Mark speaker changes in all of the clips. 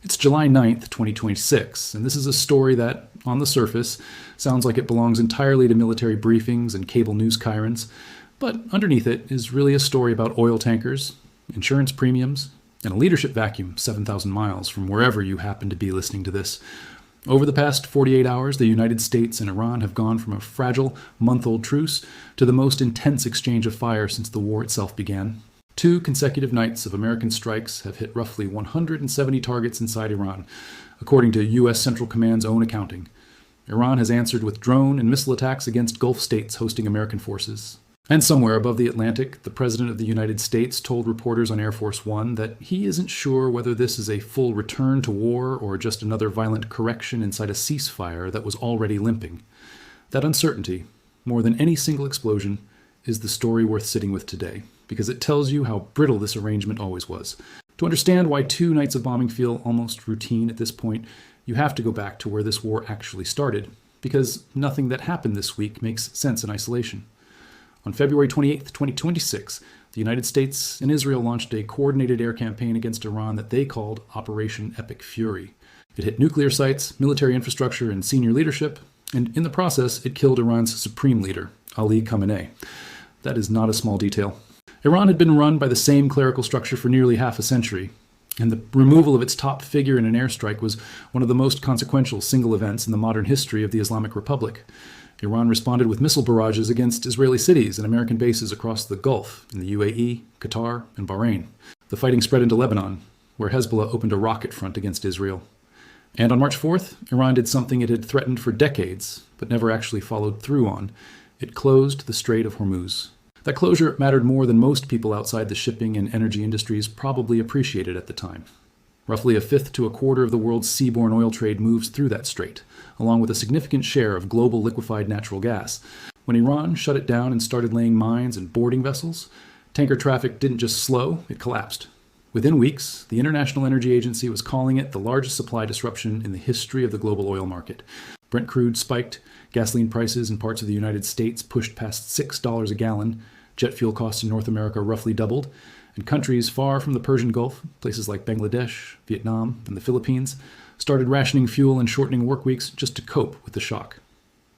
Speaker 1: It's July 9th, 2026, and this is a story that, on the surface, sounds like it belongs entirely to military briefings and cable news chyrons, but underneath it is really a story about oil tankers, insurance premiums, and a leadership vacuum 7,000 miles from wherever you happen to be listening to this. Over the past 48 hours, the United States and Iran have gone from a fragile, month-old truce to the most intense exchange of fire since the war itself began. 2 consecutive nights of American strikes have hit roughly 170 targets inside Iran, according to U.S. Central Command's own accounting. Iran has answered with drone and missile attacks against Gulf states hosting American forces. And somewhere above the Atlantic, the President of the United States told reporters on Air Force One that he isn't sure whether this is a full return to war or just another violent correction inside a ceasefire that was already limping. That uncertainty, more than any single explosion, is the story worth sitting with today, because it tells you how brittle this arrangement always was. To understand why 2 nights of bombing feel almost routine at this point, you have to go back to where this war actually started, because nothing that happened this week makes sense in isolation. On February 28, 2026, the United States and Israel launched a coordinated air campaign against Iran that they called Operation Epic Fury. It hit nuclear sites, military infrastructure, and senior leadership, and in the process, it killed Iran's supreme leader, Ali Khamenei. That is not a small detail. Iran had been run by the same clerical structure for nearly half a century, and the removal of its top figure in an airstrike was one of the most consequential single events in the modern history of the Islamic Republic. Iran responded with missile barrages against Israeli cities and American bases across the Gulf, in the UAE, Qatar, and Bahrain. The fighting spread into Lebanon, where Hezbollah opened a rocket front against Israel. And on March 4th, Iran did something it had threatened for decades, but never actually followed through on. It closed the Strait of Hormuz. That closure mattered more than most people outside the shipping and energy industries probably appreciated at the time. Roughly a fifth to a quarter of the world's seaborne oil trade moves through that strait, along with a significant share of global liquefied natural gas. When Iran shut it down and started laying mines and boarding vessels, tanker traffic didn't just slow, it collapsed. Within weeks, the International Energy Agency was calling it the largest supply disruption in the history of the global oil market. Brent crude spiked, gasoline prices in parts of the United States pushed past $6 a gallon, jet fuel costs in North America roughly doubled, and countries far from the Persian Gulf, places like Bangladesh, Vietnam, and the Philippines, started rationing fuel and shortening work weeks just to cope with the shock.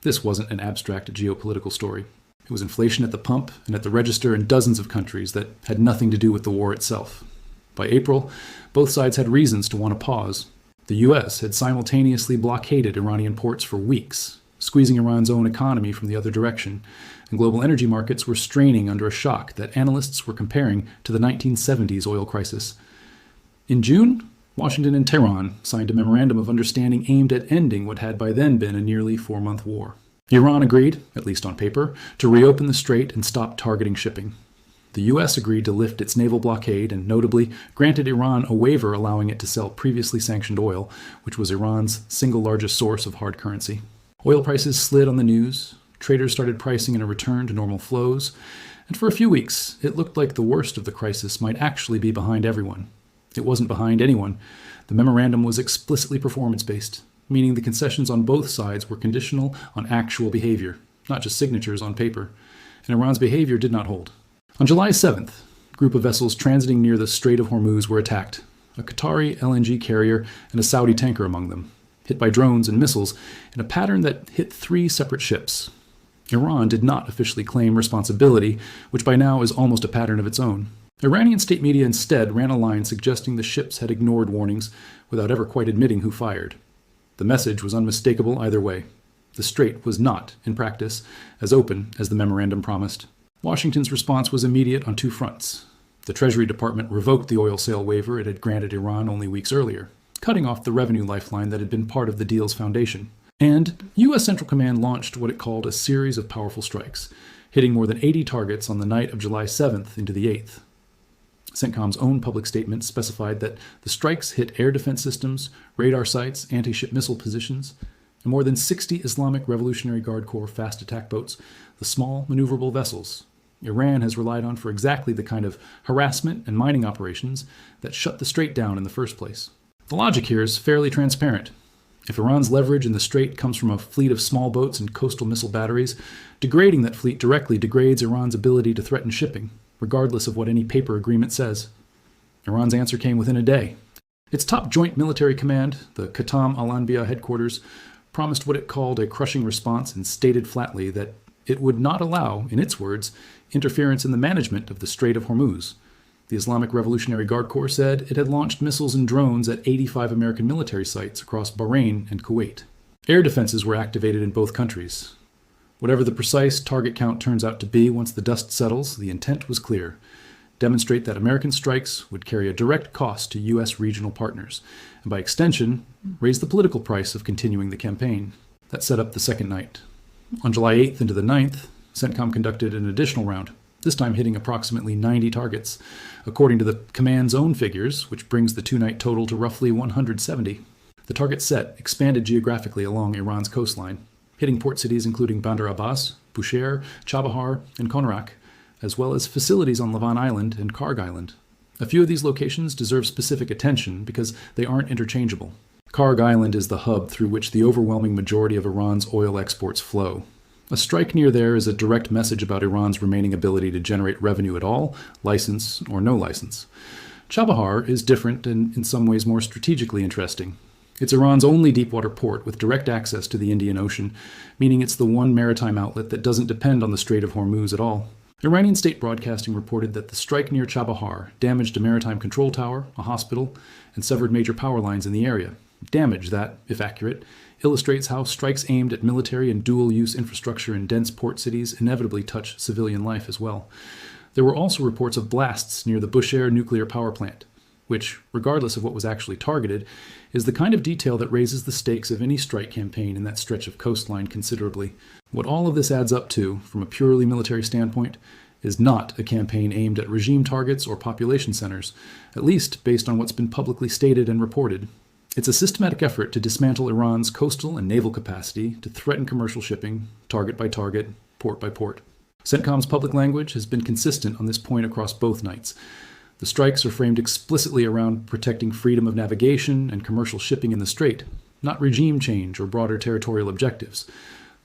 Speaker 1: This wasn't an abstract geopolitical story. It was inflation at the pump and at the register in dozens of countries that had nothing to do with the war itself. By April, both sides had reasons to want to pause. The U.S. had simultaneously blockaded Iranian ports for weeks, squeezing Iran's own economy from the other direction, and global energy markets were straining under a shock that analysts were comparing to the 1970s oil crisis. In June, Washington and Tehran signed a memorandum of understanding aimed at ending what had by then been a nearly 4-month war. Iran agreed, at least on paper, to reopen the strait and stop targeting shipping. The U.S. agreed to lift its naval blockade and notably granted Iran a waiver allowing it to sell previously sanctioned oil, which was Iran's single largest source of hard currency. Oil prices slid on the news, traders started pricing in a return to normal flows, and for a few weeks, it looked like the worst of the crisis might actually be behind everyone. It wasn't behind anyone. The memorandum was explicitly performance-based, meaning the concessions on both sides were conditional on actual behavior, not just signatures on paper, and Iran's behavior did not hold. On July 7th, a group of vessels transiting near the Strait of Hormuz were attacked, a Qatari LNG carrier and a Saudi tanker among them, hit by drones and missiles in a pattern that hit 3 separate ships. Iran did not officially claim responsibility, which by now is almost a pattern of its own. Iranian state media instead ran a line suggesting the ships had ignored warnings without ever quite admitting who fired. The message was unmistakable either way. The strait was not, in practice, as open as the memorandum promised. Washington's response was immediate on 2 fronts. The Treasury Department revoked the oil sale waiver it had granted Iran only weeks earlier, cutting off the revenue lifeline that had been part of the deal's foundation. And U.S. Central Command launched what it called a series of powerful strikes, hitting more than 80 targets on the night of July 7th into the 8th. CENTCOM's own public statement specified that the strikes hit air defense systems, radar sites, anti-ship missile positions, and more than 60 Islamic Revolutionary Guard Corps fast attack boats, the small, maneuverable vessels Iran has relied on for exactly the kind of harassment and mining operations that shut the strait down in the first place. The logic here is fairly transparent. If Iran's leverage in the strait comes from a fleet of small boats and coastal missile batteries, degrading that fleet directly degrades Iran's ability to threaten shipping, regardless of what any paper agreement says. Iran's answer came within a day. Its top joint military command, the Khatam al-Anbiya headquarters, promised what it called a crushing response and stated flatly that it would not allow, in its words, interference in the management of the Strait of Hormuz. The Islamic Revolutionary Guard Corps said it had launched missiles and drones at 85 American military sites across Bahrain and Kuwait. Air defenses were activated in both countries. Whatever the precise target count turns out to be once the dust settles, the intent was clear. Demonstrate that American strikes would carry a direct cost to U.S. regional partners, and by extension, raise the political price of continuing the campaign. That set up the second night. On July 8th into the 9th, CENTCOM conducted an additional round, this time hitting approximately 90 targets, according to the command's own figures, which brings the two-night total to roughly 170. The target set expanded geographically along Iran's coastline, hitting port cities including Bandar Abbas, Bushehr, Chabahar, and Konarak, as well as facilities on Lavon Island and Kharg Island. A few of these locations deserve specific attention because they aren't interchangeable. Kharg Island is the hub through which the overwhelming majority of Iran's oil exports flow. A strike near there is a direct message about Iran's remaining ability to generate revenue at all, license or no license. Chabahar is different and in some ways more strategically interesting. It's Iran's only deepwater port with direct access to the Indian Ocean, meaning it's the one maritime outlet that doesn't depend on the Strait of Hormuz at all. Iranian state broadcasting reported that the strike near Chabahar damaged a maritime control tower, a hospital, and severed major power lines in the area. Damage that, if accurate, illustrates how strikes aimed at military and dual-use infrastructure in dense port cities inevitably touch civilian life as well. There were also reports of blasts near the Bushehr nuclear power plant, which, regardless of what was actually targeted, is the kind of detail that raises the stakes of any strike campaign in that stretch of coastline considerably. What all of this adds up to, from a purely military standpoint, is not a campaign aimed at regime targets or population centers, at least based on what's been publicly stated and reported. It's a systematic effort to dismantle Iran's coastal and naval capacity to threaten commercial shipping, target by target, port by port. CENTCOM's public language has been consistent on this point across both nights. The strikes are framed explicitly around protecting freedom of navigation and commercial shipping in the strait, not regime change or broader territorial objectives.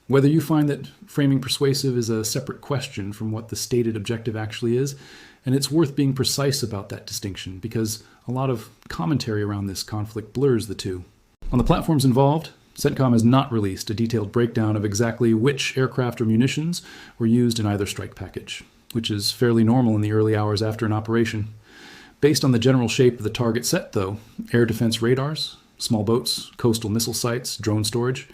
Speaker 1: Whether you find that framing persuasive is a separate question from what the stated objective actually is, and it's worth being precise about that distinction because a lot of commentary around this conflict blurs the two. On the platforms involved, CENTCOM has not released a detailed breakdown of exactly which aircraft or munitions were used in either strike package, which is fairly normal in the early hours after an operation. Based on the general shape of the target set, though, air defense radars, small boats, coastal missile sites, drone storage,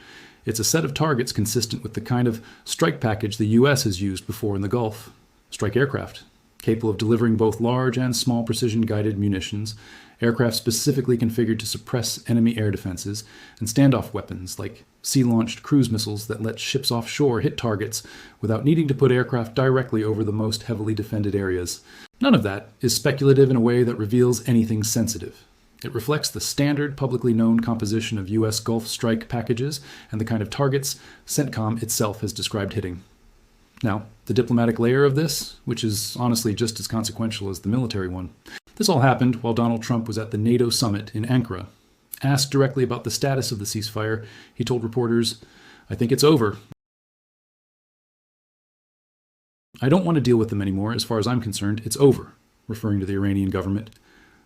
Speaker 1: it's a set of targets consistent with the kind of strike package the U.S. has used before in the Gulf. Strike aircraft, capable of delivering both large and small precision-guided munitions, aircraft specifically configured to suppress enemy air defenses, and standoff weapons like sea-launched cruise missiles that let ships offshore hit targets without needing to put aircraft directly over the most heavily defended areas. None of that is speculative in a way that reveals anything sensitive. It reflects the standard publicly known composition of U.S. Gulf strike packages and the kind of targets CENTCOM itself has described hitting. Now, the diplomatic layer of this, which is honestly just as consequential as the military one. This all happened while Donald Trump was at the NATO summit in Ankara. Asked directly about the status of the ceasefire, he told reporters, "I think it's over. I don't want to deal with them anymore. As far as I'm concerned, it's over," referring to the Iranian government.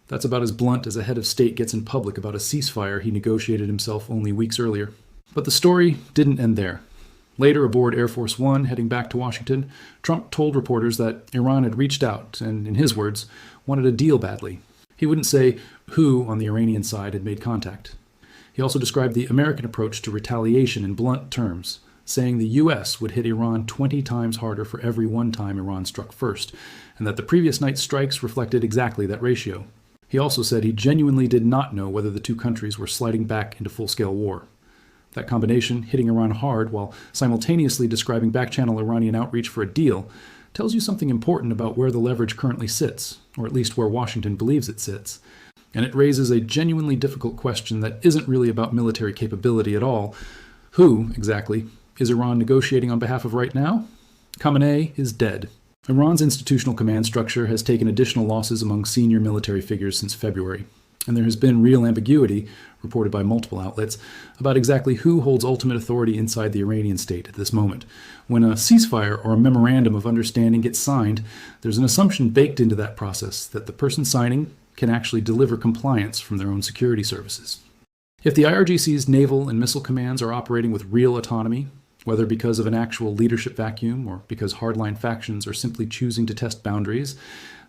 Speaker 1: That's about as blunt as a head of state gets in public about a ceasefire he negotiated himself only weeks earlier. But the story didn't end there. Later, aboard Air Force One, heading back to Washington, Trump told reporters that Iran had reached out and, in his words, wanted a deal badly. He wouldn't say who on the Iranian side had made contact. He also described the American approach to retaliation in blunt terms, saying the U.S. would hit Iran 20 times harder for every one time Iran struck first, and that the previous night's strikes reflected exactly that ratio. He also said he genuinely did not know whether the two countries were sliding back into full-scale war. That combination, hitting Iran hard while simultaneously describing back-channel Iranian outreach for a deal, tells you something important about where the leverage currently sits, or at least where Washington believes it sits. And it raises a genuinely difficult question that isn't really about military capability at all. Who, exactly, is Iran negotiating on behalf of right now? Khamenei is dead. Iran's institutional command structure has taken additional losses among senior military figures since February, and there has been real ambiguity, reported by multiple outlets, about exactly who holds ultimate authority inside the Iranian state at this moment. When a ceasefire or a memorandum of understanding gets signed, there's an assumption baked into that process that the person signing can actually deliver compliance from their own security services. If the IRGC's naval and missile commands are operating with real autonomy, whether because of an actual leadership vacuum or because hardline factions are simply choosing to test boundaries,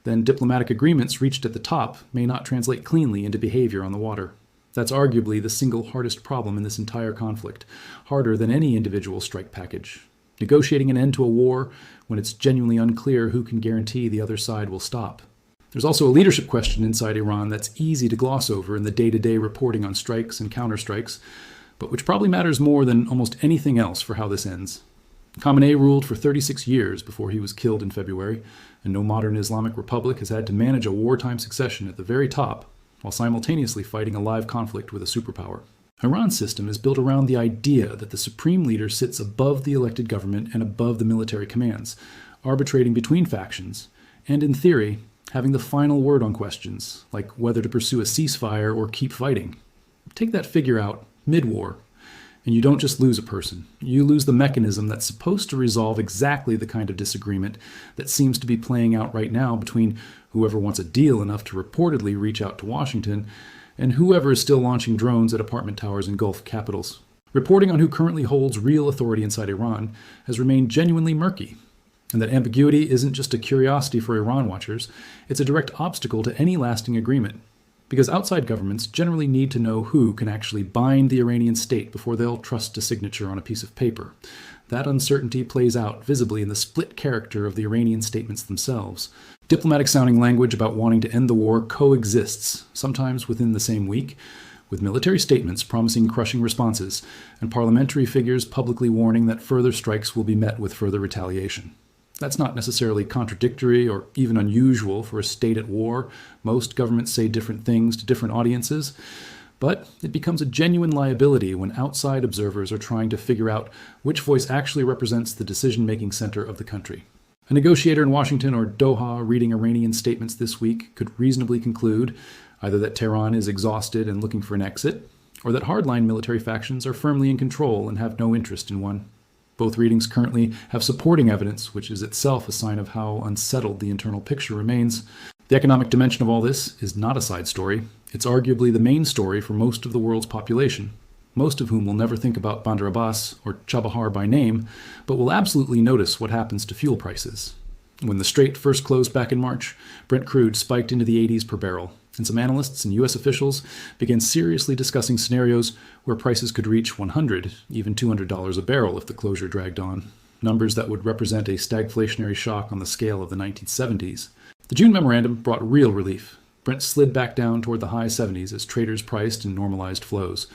Speaker 1: then diplomatic agreements reached at the top may not translate cleanly into behavior on the water. That's arguably the single hardest problem in this entire conflict, harder than any individual strike package. Negotiating an end to a war when it's genuinely unclear who can guarantee the other side will stop. There's also a leadership question inside Iran that's easy to gloss over in the day-to-day reporting on strikes and counterstrikes, but which probably matters more than almost anything else for how this ends. Khamenei ruled for 36 years before he was killed in February, and no modern Islamic republic has had to manage a wartime succession at the very top while simultaneously fighting a live conflict with a superpower. Iran's system is built around the idea that the supreme leader sits above the elected government and above the military commands, arbitrating between factions, and in theory, having the final word on questions, like whether to pursue a ceasefire or keep fighting. Take that figure out mid-war, and you don't just lose a person. You lose the mechanism that's supposed to resolve exactly the kind of disagreement that seems to be playing out right now between whoever wants a deal enough to reportedly reach out to Washington and whoever is still launching drones at apartment towers in Gulf capitals. Reporting on who currently holds real authority inside Iran has remained genuinely murky, and that ambiguity isn't just a curiosity for Iran watchers, it's a direct obstacle to any lasting agreement. Because outside governments generally need to know who can actually bind the Iranian state before they'll trust a signature on a piece of paper. That uncertainty plays out visibly in the split character of the Iranian statements themselves. Diplomatic-sounding language about wanting to end the war coexists, sometimes within the same week, with military statements promising crushing responses, and parliamentary figures publicly warning that further strikes will be met with further retaliation. That's not necessarily contradictory or even unusual for a state at war. Most governments say different things to different audiences. But it becomes a genuine liability when outside observers are trying to figure out which voice actually represents the decision-making center of the country. A negotiator in Washington or Doha reading Iranian statements this week could reasonably conclude either that Tehran is exhausted and looking for an exit, or that hardline military factions are firmly in control and have no interest in one. Both readings currently have supporting evidence, which is itself a sign of how unsettled the internal picture remains. The economic dimension of all this is not a side story. It's arguably the main story for most of the world's population, most of whom will never think about Bandar Abbas or Chabahar by name, but will absolutely notice what happens to fuel prices. When the Strait first closed back in March, Brent crude spiked into the 80s per barrel, and some analysts and U.S. officials began seriously discussing scenarios where prices could reach $100, even $200 a barrel if the closure dragged on, numbers that would represent a stagflationary shock on the scale of the 1970s. The June memorandum brought real relief. Brent slid back down toward the high 70s as traders priced in normalized flows.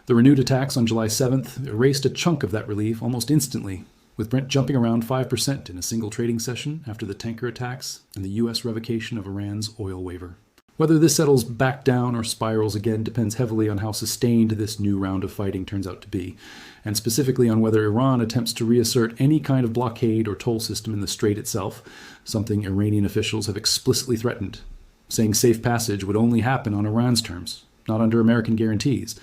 Speaker 1: The renewed attacks on July 7th erased a chunk of that relief almost instantly, with Brent jumping around 5% in a single trading session after the tanker attacks and the U.S. revocation of Iran's oil waiver. Whether this settles back down or spirals again depends heavily on how sustained this new round of fighting turns out to be, and specifically on whether Iran attempts to reassert any kind of blockade or toll system in the strait itself, something Iranian officials have explicitly threatened, saying safe passage would only happen on Iran's terms, not under American guarantees.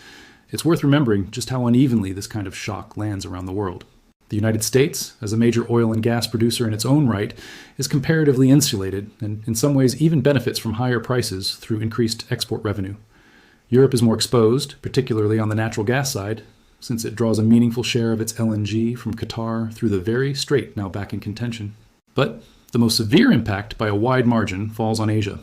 Speaker 1: It's worth remembering just how unevenly this kind of shock lands around the world. The United States, as a major oil and gas producer in its own right, is comparatively insulated and in some ways even benefits from higher prices through increased export revenue. Europe is more exposed, particularly on the natural gas side, since it draws a meaningful share of its LNG from Qatar through the very strait now back in contention. But the most severe impact by a wide margin falls on Asia.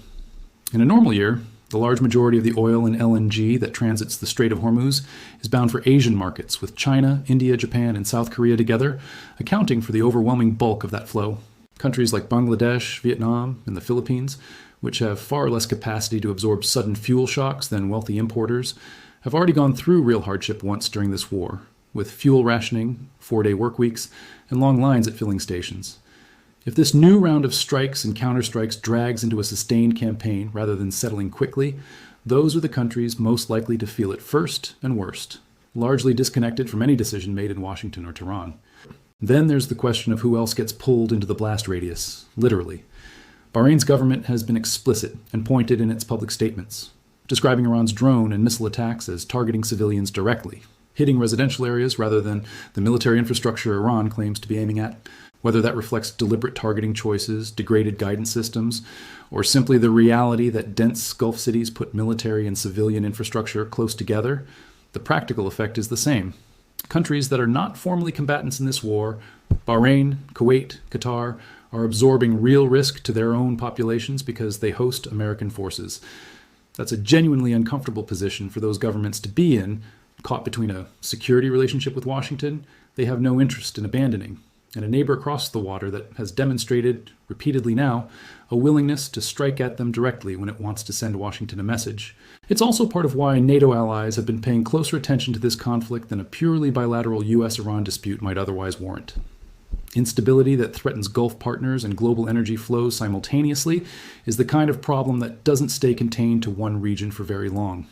Speaker 1: In a normal year, the large majority of the oil and LNG that transits the Strait of Hormuz is bound for Asian markets, with China, India, Japan, and South Korea together accounting for the overwhelming bulk of that flow. Countries like Bangladesh, Vietnam, and the Philippines, which have far less capacity to absorb sudden fuel shocks than wealthy importers, have already gone through real hardship once during this war, with fuel rationing, 4-day work weeks, and long lines at filling stations. If this new round of strikes and counterstrikes drags into a sustained campaign rather than settling quickly, those are the countries most likely to feel it first and worst, largely disconnected from any decision made in Washington or Tehran. Then there's the question of who else gets pulled into the blast radius, literally. Bahrain's government has been explicit and pointed in its public statements, describing Iran's drone and missile attacks as targeting civilians directly, hitting residential areas rather than the military infrastructure Iran claims to be aiming at. Whether that reflects deliberate targeting choices, degraded guidance systems, or simply the reality that dense Gulf cities put military and civilian infrastructure close together, the practical effect is the same. Countries that are not formally combatants in this war, Bahrain, Kuwait, Qatar, are absorbing real risk to their own populations because they host American forces. That's a genuinely uncomfortable position for those governments to be in, caught between a security relationship with Washington they have no interest in abandoning, and a neighbor across the water that has demonstrated, repeatedly now, a willingness to strike at them directly when it wants to send Washington a message. It's also part of why NATO allies have been paying closer attention to this conflict than a purely bilateral US-Iran dispute might otherwise warrant. Instability that threatens Gulf partners and global energy flows simultaneously is the kind of problem that doesn't stay contained to one region for very long.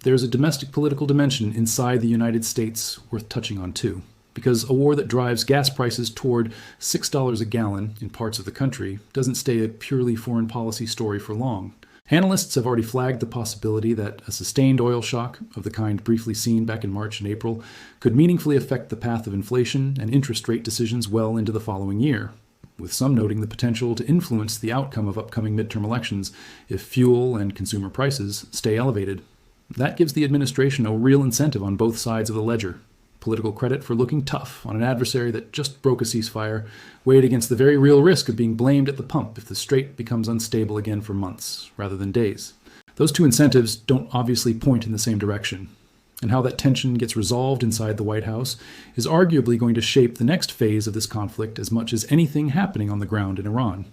Speaker 1: There's a domestic political dimension inside the United States worth touching on too, because a war that drives gas prices toward $6 a gallon in parts of the country doesn't stay a purely foreign policy story for long. Analysts have already flagged the possibility that a sustained oil shock, of the kind briefly seen back in March and April, could meaningfully affect the path of inflation and interest rate decisions well into the following year, with some noting the potential to influence the outcome of upcoming midterm elections if fuel and consumer prices stay elevated. That gives the administration a real incentive on both sides of the ledger. Political credit for looking tough on an adversary that just broke a ceasefire, weighed against the very real risk of being blamed at the pump if the strait becomes unstable again for months, rather than days. Those two incentives don't obviously point in the same direction, and how that tension gets resolved inside the White House is arguably going to shape the next phase of this conflict as much as anything happening on the ground in Iran.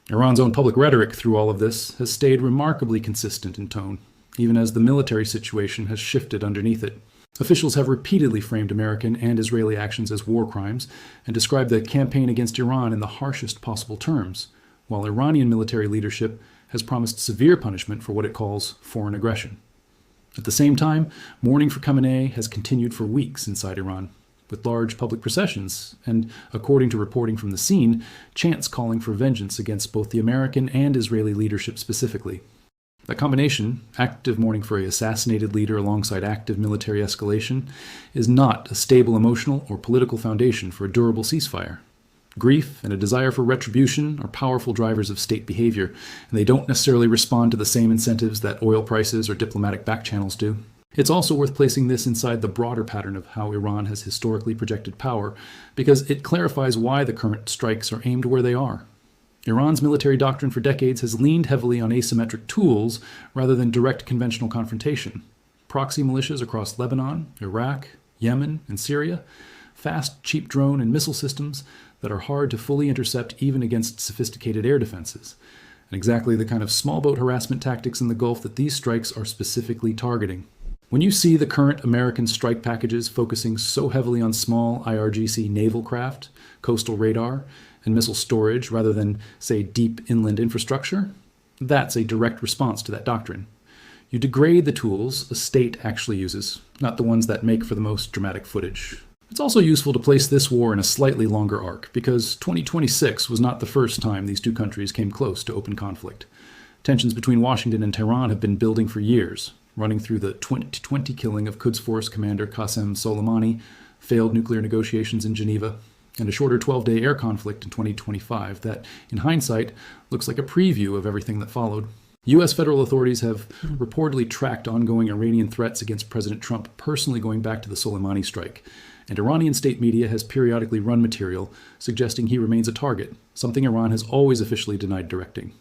Speaker 1: Iran's own public rhetoric through all of this has stayed remarkably consistent in tone, even as the military situation has shifted underneath it. Officials have repeatedly framed American and Israeli actions as war crimes and described the campaign against Iran in the harshest possible terms, while Iranian military leadership has promised severe punishment for what it calls foreign aggression. At the same time, mourning for Khamenei has continued for weeks inside Iran, with large public processions and, according to reporting from the scene, chants calling for vengeance against both the American and Israeli leadership specifically. That combination, active mourning for an assassinated leader alongside active military escalation, is not a stable emotional or political foundation for a durable ceasefire. Grief and a desire for retribution are powerful drivers of state behavior, and they don't necessarily respond to the same incentives that oil prices or diplomatic backchannels do. It's also worth placing this inside the broader pattern of how Iran has historically projected power, because it clarifies why the current strikes are aimed where they are. Iran's military doctrine for decades has leaned heavily on asymmetric tools rather than direct conventional confrontation. Proxy militias across Lebanon, Iraq, Yemen, and Syria, fast, cheap drone and missile systems that are hard to fully intercept even against sophisticated air defenses, and exactly the kind of small boat harassment tactics in the Gulf that these strikes are specifically targeting. When you see the current American strike packages focusing so heavily on small IRGC naval craft, coastal radar, and missile storage rather than, say, deep inland infrastructure, that's a direct response to that doctrine. You degrade the tools a state actually uses, not the ones that make for the most dramatic footage. It's also useful to place this war in a slightly longer arc, because 2026 was not the first time these two countries came close to open conflict. Tensions between Washington and Tehran have been building for years, running through the 2020 killing of Quds Force Commander Qasem Soleimani, failed nuclear negotiations in Geneva, and a shorter 12-day air conflict in 2025 that, in hindsight, looks like a preview of everything that followed. U.S. federal authorities have reportedly tracked ongoing Iranian threats against President Trump personally going back to the Soleimani strike, and Iranian state media has periodically run material suggesting he remains a target, something Iran has always officially denied directing.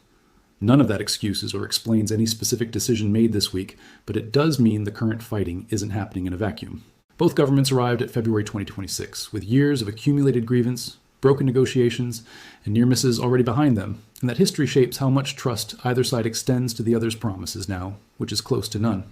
Speaker 1: None of that excuses or explains any specific decision made this week, but it does mean the current fighting isn't happening in a vacuum. Both governments arrived at February 2026, with years of accumulated grievance, broken negotiations, and near misses already behind them, and that history shapes how much trust either side extends to the other's promises now, which is close to none.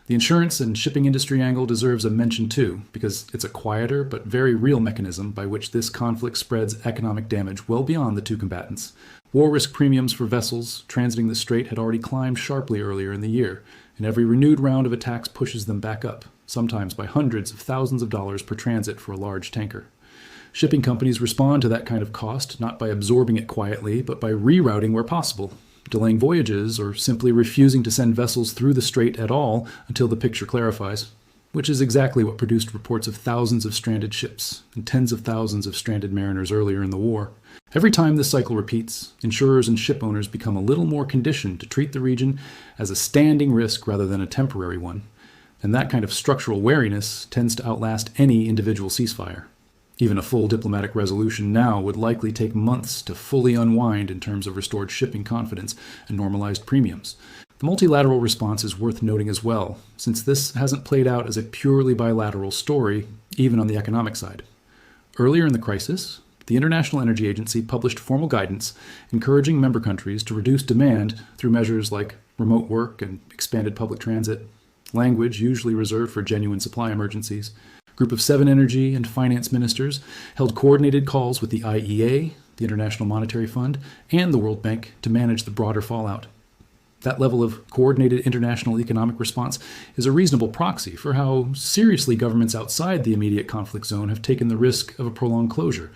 Speaker 1: The insurance and shipping industry angle deserves a mention too, because it's a quieter but very real mechanism by which this conflict spreads economic damage well beyond the two combatants. War risk premiums for vessels transiting the strait had already climbed sharply earlier in the year, and every renewed round of attacks pushes them back up, sometimes by hundreds of thousands of dollars per transit for a large tanker. Shipping companies respond to that kind of cost not by absorbing it quietly, but by rerouting where possible, delaying voyages or simply refusing to send vessels through the strait at all until the picture clarifies. which is exactly what produced reports of thousands of stranded ships and tens of thousands of stranded mariners earlier in the war. Every time this cycle repeats, insurers and ship owners become a little more conditioned to treat the region as a standing risk rather than a temporary one. And that kind of structural wariness tends to outlast any individual ceasefire. Even a full diplomatic resolution now would likely take months to fully unwind in terms of restored shipping confidence and normalized premiums. The multilateral response is worth noting as well, since this hasn't played out as a purely bilateral story, even on the economic side. Earlier in the crisis, the International Energy Agency published formal guidance encouraging member countries to reduce demand through measures like remote work and expanded public transit, language usually reserved for genuine supply emergencies. A group of 7 energy and finance ministers held coordinated calls with the IEA, the International Monetary Fund, and the World Bank to manage the broader fallout. That level of coordinated international economic response is a reasonable proxy for how seriously governments outside the immediate conflict zone have taken the risk of a prolonged closure.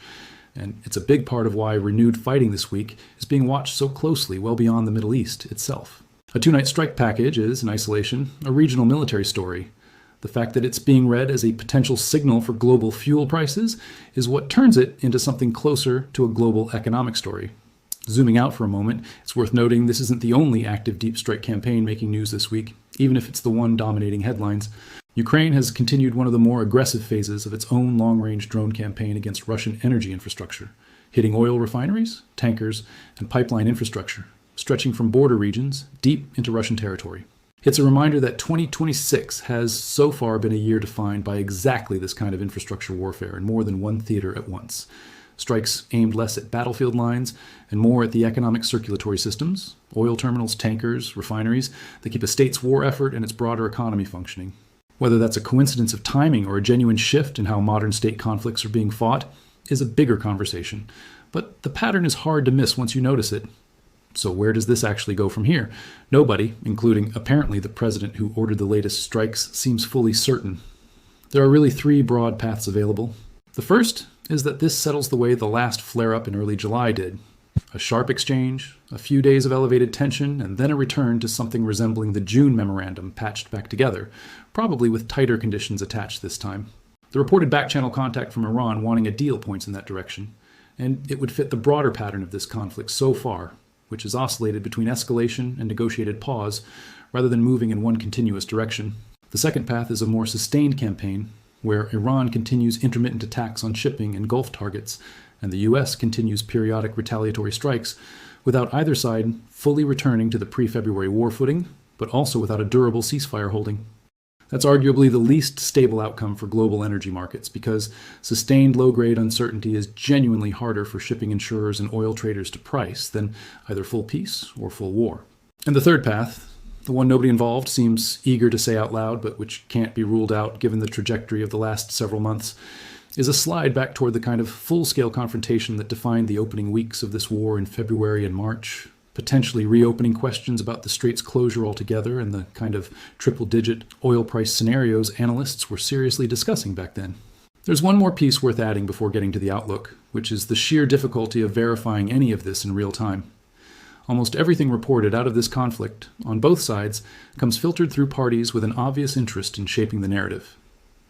Speaker 1: And it's a big part of why renewed fighting this week is being watched so closely well beyond the Middle East itself. A 2-night strike package is, in isolation, a regional military story. The fact that it's being read as a potential signal for global fuel prices is what turns it into something closer to a global economic story. Zooming out for a moment, it's worth noting this isn't the only active deep strike campaign making news this week, even if it's the one dominating headlines. Ukraine has continued one of the more aggressive phases of its own long-range drone campaign against Russian energy infrastructure, hitting oil refineries, tankers, and pipeline infrastructure, stretching from border regions deep into Russian territory. It's a reminder that 2026 has so far been a year defined by exactly this kind of infrastructure warfare in more than one theater at once. Strikes aimed less at battlefield lines and more at the economic circulatory systems, oil terminals, tankers, refineries, that keep a state's war effort and its broader economy functioning. Whether that's a coincidence of timing or a genuine shift in how modern state conflicts are being fought is a bigger conversation, but the pattern is hard to miss once you notice it. So where does this actually go from here? Nobody, including apparently the president who ordered the latest strikes, seems fully certain. There are really 3 broad paths available. The first is that this settles the way the last flare-up in early July did. A sharp exchange, a few days of elevated tension, and then a return to something resembling the June memorandum patched back together, probably with tighter conditions attached this time. The reported back-channel contact from Iran wanting a deal points in that direction, and it would fit the broader pattern of this conflict so far, which has oscillated between escalation and negotiated pause, rather than moving in one continuous direction. The second path is a more sustained campaign, where Iran continues intermittent attacks on shipping and Gulf targets, and the U.S. continues periodic retaliatory strikes, without either side fully returning to the pre-February war footing, but also without a durable ceasefire holding. That's arguably the least stable outcome for global energy markets, because sustained low-grade uncertainty is genuinely harder for shipping insurers and oil traders to price than either full peace or full war. And the third path, the one nobody involved seems eager to say out loud, but which can't be ruled out given the trajectory of the last several months, is a slide back toward the kind of full-scale confrontation that defined the opening weeks of this war in February and March, potentially reopening questions about the strait's closure altogether and the kind of triple-digit oil price scenarios analysts were seriously discussing back then. There's one more piece worth adding before getting to the outlook, which is the sheer difficulty of verifying any of this in real time. Almost everything reported out of this conflict, on both sides, comes filtered through parties with an obvious interest in shaping the narrative.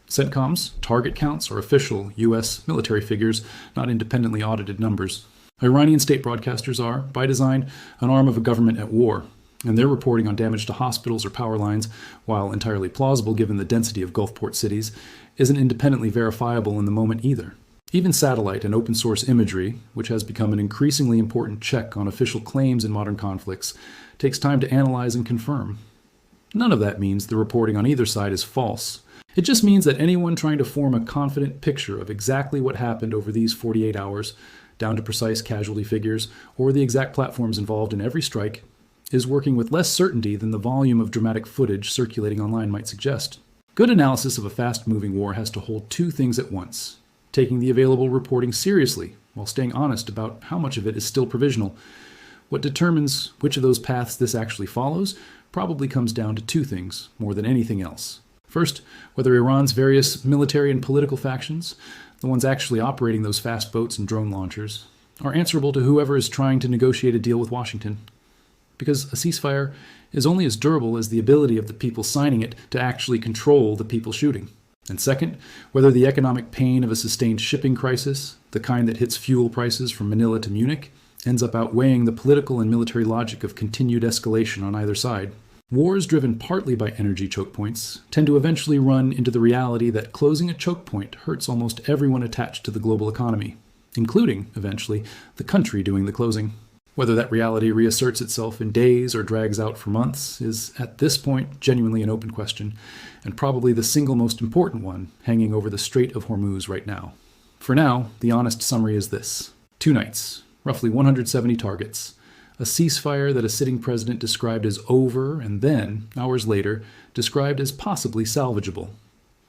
Speaker 1: CENTCOM's target counts are official U.S. military figures, not independently audited numbers. Iranian state broadcasters are, by design, an arm of a government at war, and their reporting on damage to hospitals or power lines, while entirely plausible given the density of Gulf port cities, isn't independently verifiable in the moment either. Even satellite and open-source imagery, which has become an increasingly important check on official claims in modern conflicts, takes time to analyze and confirm. None of that means the reporting on either side is false. It just means that anyone trying to form a confident picture of exactly what happened over these 48 hours, down to precise casualty figures, or the exact platforms involved in every strike, is working with less certainty than the volume of dramatic footage circulating online might suggest. Good analysis of a fast-moving war has to hold 2 things at once: taking the available reporting seriously, while staying honest about how much of it is still provisional. What determines which of those paths this actually follows probably comes down to 2 things, more than anything else. First, whether Iran's various military and political factions, the ones actually operating those fast boats and drone launchers, are answerable to whoever is trying to negotiate a deal with Washington. because a ceasefire is only as durable as the ability of the people signing it to actually control the people shooting. And second, whether the economic pain of a sustained shipping crisis, the kind that hits fuel prices from Manila to Munich, ends up outweighing the political and military logic of continued escalation on either side. Wars driven partly by energy choke points tend to eventually run into the reality that closing a choke point hurts almost everyone attached to the global economy, including, eventually, the country doing the closing. Whether that reality reasserts itself in days or drags out for months is, at this point, genuinely an open question, and probably the single most important one hanging over the Strait of Hormuz right now. For now, the honest summary is this. 2 nights, roughly 170 targets, a ceasefire that a sitting president described as over and then, hours later, described as possibly salvageable,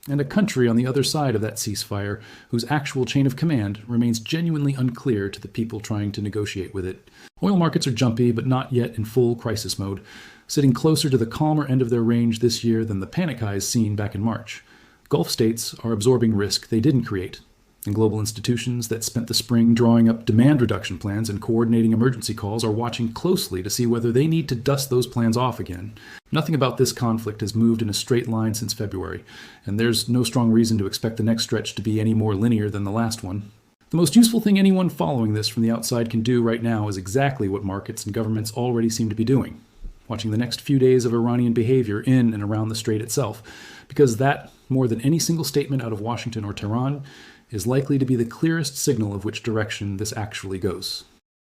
Speaker 1: and a country on the other side of that ceasefire whose actual chain of command remains genuinely unclear to the people trying to negotiate with it. Oil markets are jumpy, but not yet in full crisis mode, sitting closer to the calmer end of their range this year than the panic highs seen back in March. Gulf states are absorbing risk they didn't create, and global institutions that spent the spring drawing up demand reduction plans and coordinating emergency calls are watching closely to see whether they need to dust those plans off again. Nothing about this conflict has moved in a straight line since February, and there's no strong reason to expect the next stretch to be any more linear than the last one. The most useful thing anyone following this from the outside can do right now is exactly what markets and governments already seem to be doing, watching the next few days of Iranian behavior in and around the strait itself, because that, more than any single statement out of Washington or Tehran, is likely to be the clearest signal of which direction this actually goes.